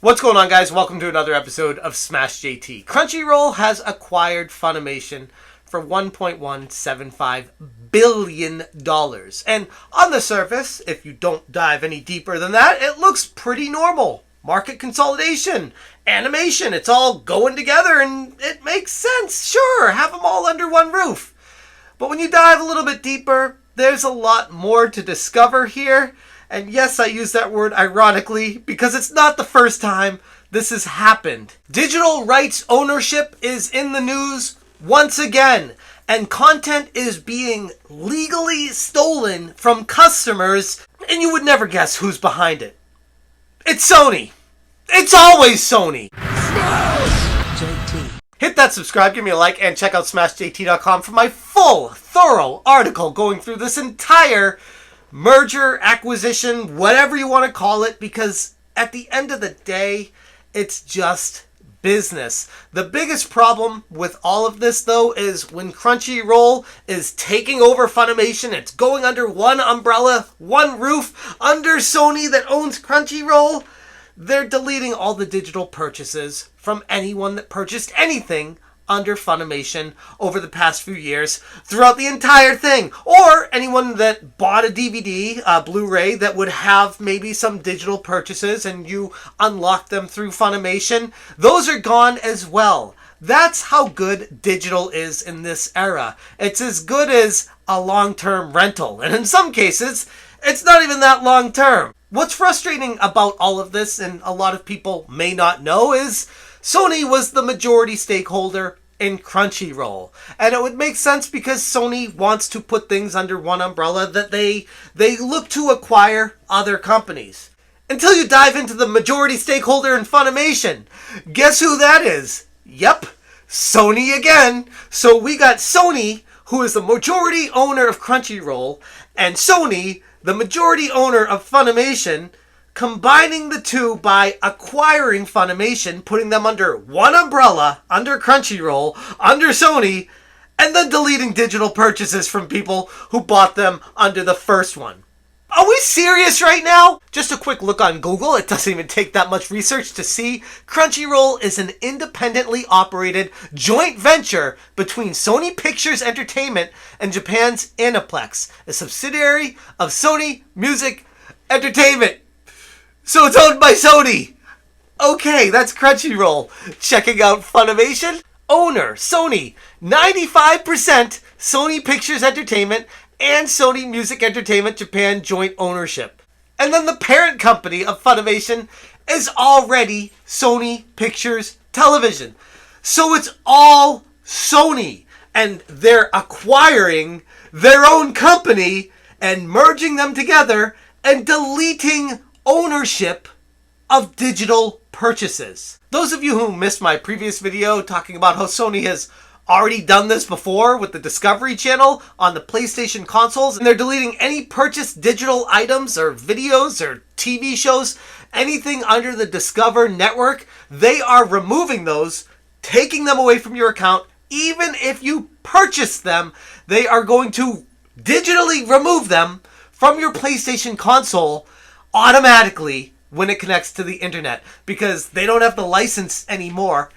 What's going on, guys? Welcome to another episode of Smash JT. Crunchyroll has acquired Funimation for $1.175 billion. And on the surface, if you don't dive any deeper than that, it looks pretty normal. Market consolidation, animation, it's all going together and it makes sense. Sure, have them all under one roof. But when you dive a little bit deeper, there's a lot more to discover here. And yes, I use that word ironically because it's not the first time this has happened. Digital rights ownership is in the news once again, and content is being legally stolen from customers, and you would never guess who's behind it. It's Sony. It's always Sony. JT. Hit that subscribe, give me a like, and check out smashjt.com for my full, thorough article going through this entire merger, acquisition, whatever you want to call it, because at the end of the day, it's just business. The biggest problem with all of this, though, is when Crunchyroll is taking over Funimation, it's going under one umbrella, one roof, under Sony that owns Crunchyroll, they're deleting all the digital purchases from anyone that purchased anything under Funimation over the past few years throughout the entire thing, or anyone that bought a DVD, Blu-ray that would have maybe some digital purchases and you unlock them through Funimation. Those are gone as well. That's how good digital is in this era. It's as good as a long-term rental, and in some cases it's not even that long-term. What's frustrating about all of this, and a lot of people may not know, is Sony was the majority stakeholder in Crunchyroll. And it would make sense because Sony wants to put things under one umbrella that they look to acquire other companies. Until you dive into the majority stakeholder in Funimation. Guess who that is? Yep, Sony again. So we got Sony, who is the majority owner of Crunchyroll, and Sony, the majority owner of Funimation, combining the two by acquiring Funimation, putting them under one umbrella, under Crunchyroll, under Sony, and then deleting digital purchases from people who bought them under the first one. Are we serious right now? Just a quick look on Google. It doesn't even take that much research to see Crunchyroll is an independently operated joint venture between Sony Pictures Entertainment and Japan's Aniplex, a subsidiary of Sony Music Entertainment. So it's owned by Sony. Okay, that's Crunchyroll. Checking out Funimation. Owner, Sony. 95% Sony Pictures Entertainment and Sony Music Entertainment Japan joint ownership. And then the parent company of Funimation is already Sony Pictures Television. So it's all Sony. And they're acquiring their own company and merging them together and deleting ownership of digital purchases. Those of you who missed my previous video talking about how Sony has already done this before with the Discovery Channel on the PlayStation consoles, and they're deleting any purchased digital items or videos or TV shows, anything under the Discover network, they are removing those, taking them away from your account. Even if you purchase them, they are going to digitally remove them from your PlayStation console automatically when it connects to the internet, because they don't have the license anymore,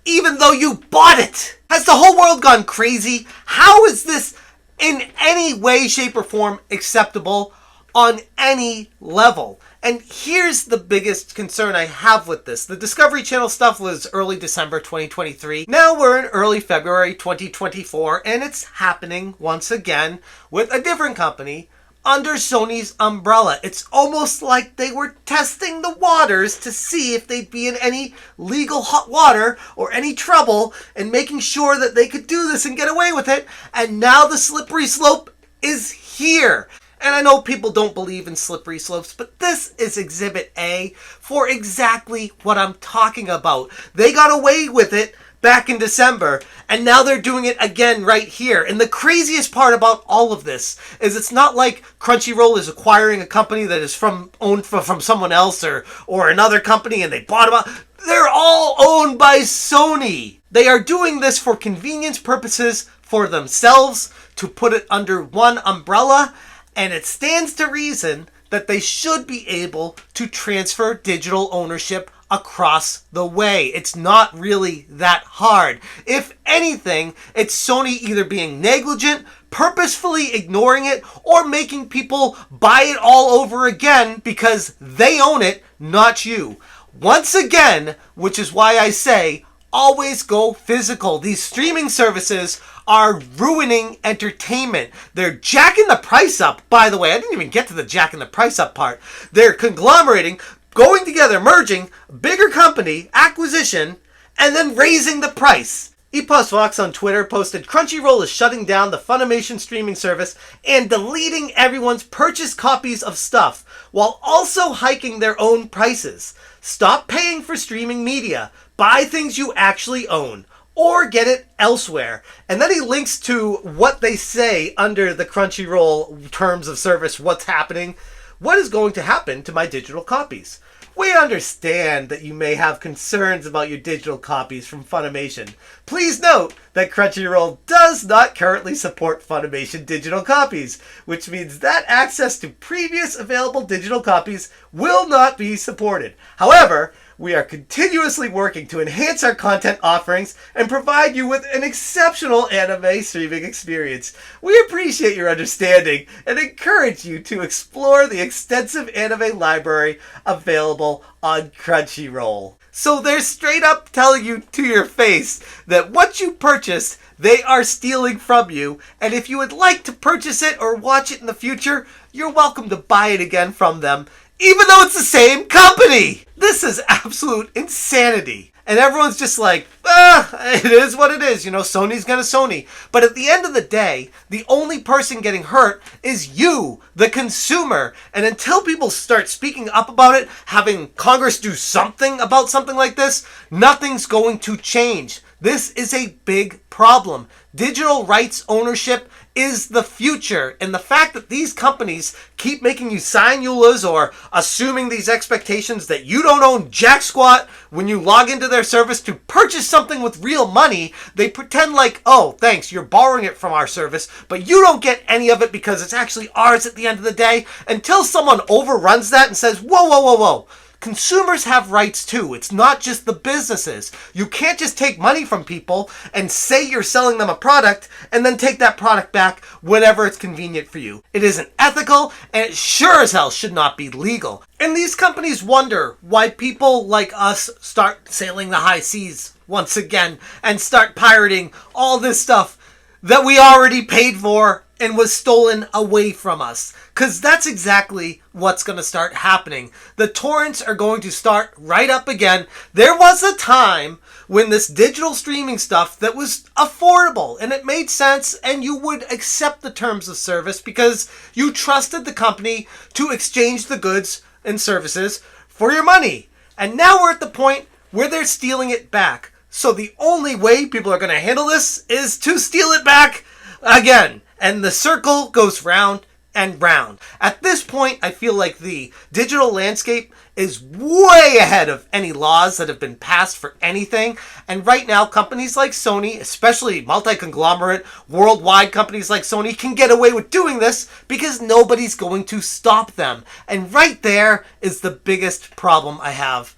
even though you bought it. Has the whole world gone crazy? How is this in any way, shape, or form acceptable on any level? And here's the biggest concern I have with this. The Discovery Channel stuff was early December 2023. Now we're in early February 2024, and it's happening once again with a different company under Sony's umbrella. It's almost like they were testing the waters to see if they'd be in any legal hot water or any trouble, and making sure that they could do this and get away with it. And now the slippery slope is here. And I know people don't believe in slippery slopes, but this is Exhibit A for exactly what I'm talking about. They got away with it back in December, and now they're doing it again right here. And the craziest part about all of this is it's not like Crunchyroll is acquiring a company that is owned from someone else or another company and they bought them out. They're all owned by Sony. They are doing this for convenience purposes for themselves, to put it under one umbrella, and it stands to reason that they should be able to transfer digital ownership across the way. It's not really that hard. If anything, it's Sony either being negligent, purposefully ignoring it, or making people buy it all over again because they own it, not you. Once again, which is why I say, always go physical. These streaming services are ruining entertainment. They're jacking the price up. By the way, I didn't even get to the jacking the price up part. They're conglomerating, going together, merging, bigger company, acquisition, and then raising the price. ePlusVox on Twitter posted Crunchyroll is shutting down the Funimation streaming service and deleting everyone's purchased copies of stuff, while also hiking their own prices. Stop paying for streaming media. Buy things you actually own, or get it elsewhere. And then he links to what they say under the Crunchyroll terms of service, what's happening. What is going to happen to my digital copies? We understand that you may have concerns about your digital copies from Funimation. Please note that Crunchyroll does not currently support Funimation digital copies, which means that access to previous available digital copies will not be supported. However, we are continuously working to enhance our content offerings and provide you with an exceptional anime streaming experience. We appreciate your understanding and encourage you to explore the extensive anime library available on Crunchyroll. So they're straight up telling you to your face that what you purchased, they are stealing from you, and if you would like to purchase it or watch it in the future, you're welcome to buy it again from them, even though it's the same company. This is absolute insanity. And everyone's just like, it is what it is. You know, Sony's gonna Sony. But at the end of the day, the only person getting hurt is you, the consumer. And until people start speaking up about it, having Congress do something about something like this, nothing's going to change. This is a big problem. Digital rights ownership is the future. And the fact that these companies keep making you sign EULAs or assuming these expectations that you don't own jack squat when you log into their service to purchase something with real money, they pretend like, oh, thanks, you're borrowing it from our service, but you don't get any of it because it's actually ours at the end of the day, until someone overruns that and says, whoa, whoa, whoa, whoa. Consumers have rights too. It's not just the businesses. You can't just take money from people and say you're selling them a product and then take that product back whenever it's convenient for you. It isn't ethical, and it sure as hell should not be legal. And these companies wonder why people like us start sailing the high seas once again and start pirating all this stuff that we already paid for and was stolen away from us. Because that's exactly what's going to start happening. The torrents are going to start right up again. There was a time when this digital streaming stuff that was affordable and it made sense and you would accept the terms of service because you trusted the company to exchange the goods and services for your money. And now we're at the point where they're stealing it back. So the only way people are going to handle this is to steal it back again. And the circle goes round and round. At this point, I feel like the digital landscape is way ahead of any laws that have been passed for anything. And right now, companies like Sony, especially multi-conglomerate, worldwide companies like Sony, can get away with doing this because nobody's going to stop them. And right there is the biggest problem I have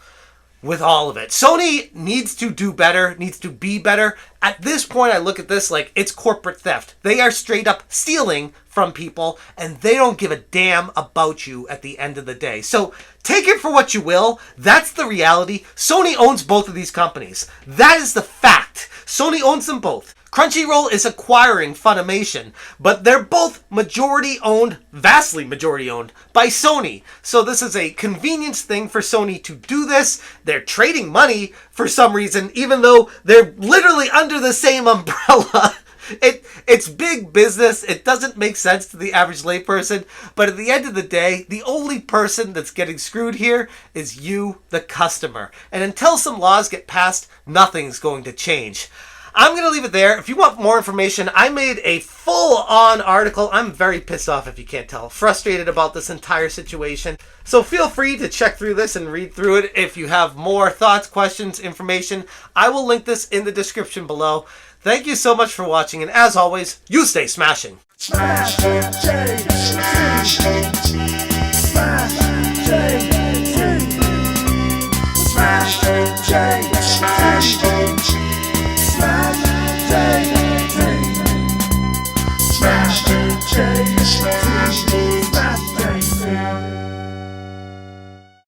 with all of it. Sony needs to do better, needs to be better. At this point, I look at this like it's corporate theft. They are straight up stealing from people, and they don't give a damn about you at the end of the day. So take it for what you will. That's the reality. Sony owns both of these companies. That is the fact. Sony owns them both. Crunchyroll is acquiring Funimation, but they're both majority owned, vastly majority owned, by Sony. So this is a convenience thing for Sony to do this. They're trading money for some reason, even though they're literally under the same umbrella. It's big business. It doesn't make sense to the average layperson. But at the end of the day, the only person that's getting screwed here is you, the customer. And until some laws get passed, nothing's going to change. I'm going to leave it there. If you want more information, I made a full-on article. I'm very pissed off, if you can't tell. Frustrated about this entire situation. So feel free to check through this and read through it. If you have more thoughts, questions, information, I will link this in the description below. Thank you so much for watching, and as always, you stay smashing. Smash,